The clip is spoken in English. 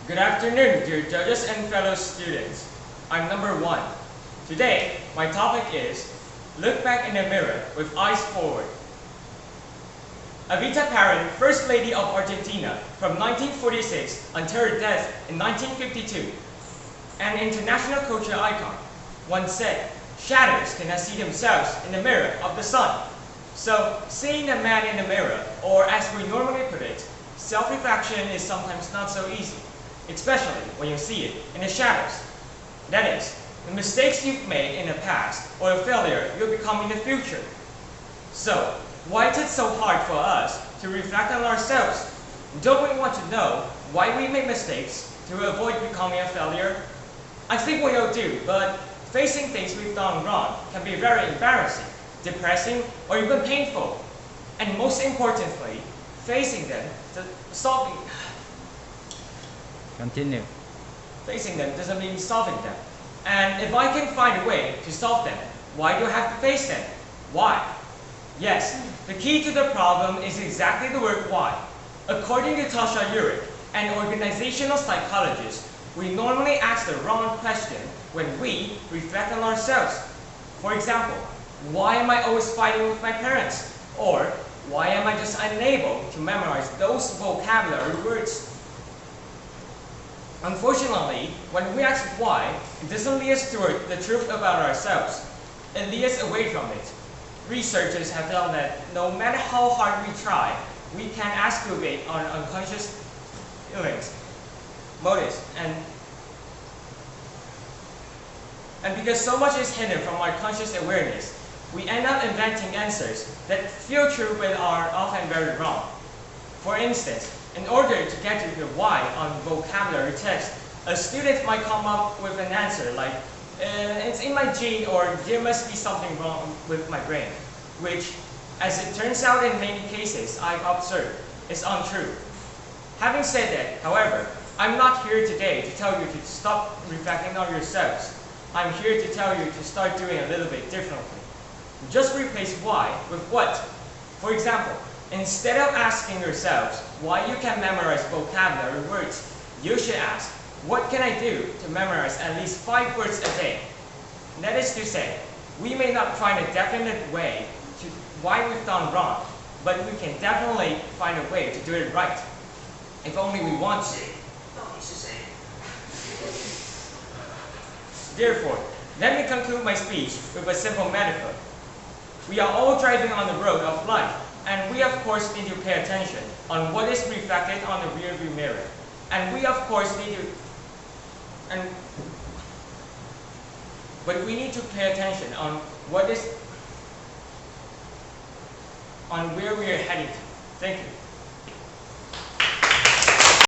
Good afternoon, dear judges and fellow students. I'm number 1. Today, my topic is Look Back in the Mirror with Eyes Forward. Evita Perón, First Lady of Argentina from 1946 until her death in 1952, an international culture icon, once said, "Shadows cannot see themselves in the mirror of the sun." So, seeing a man in the mirror, or as we normally put it, self-reflection is sometimes not so easy, especially when you see it in the shadows. That is, the mistakes you've made in the past or the failure you'll become in the future. So, why is it so hard for us to reflect on ourselves? Don't we want to know why we make mistakes to avoid becoming a failure? I think we all do, but facing things we've done wrong can be very embarrassing, depressing, or even painful. And most importantly, facing them Continue. Facing them doesn't mean solving them. And if I can find a way to solve them, why do I have to face them? Why? Yes, the key to the problem is exactly the word why. According to Tasha Eurich, an organizational psychologist, we normally ask the wrong question when we reflect on ourselves. For example, why am I always fighting with my parents? Or, why am I just unable to memorize those vocabulary words? Unfortunately, when we ask why, it doesn't lead us toward the truth about ourselves. It leads us away from it. Researchers have found that no matter how hard we try, we can't excavate our unconscious feelings, motives, and because so much is hidden from our conscious awareness, we end up inventing answers that feel true but are often very wrong. For instance, in order to get to the why on vocabulary text, a student might come up with an answer like, it's in my gene, or there must be something wrong with my brain, which, as it turns out in many cases I've observed, is untrue. Having said that, however, I'm not here today to tell you to stop reflecting on yourselves. I'm here to tell you to start doing a little bit differently. Just replace why with what. For example, instead of asking yourselves why you can memorize vocabulary words, you should ask, what can I do to memorize at least 5 words a day? That is to say, we may not find a definite way to why we've done wrong, but we can definitely find a way to do it right, if only we want to. Therefore, let me conclude my speech with a simple metaphor. We are all driving on the road of life, and we of course need to pay attention on what is reflected on the rearview mirror. And we of course need to, but we need to pay attention on where we are heading to. Thank you.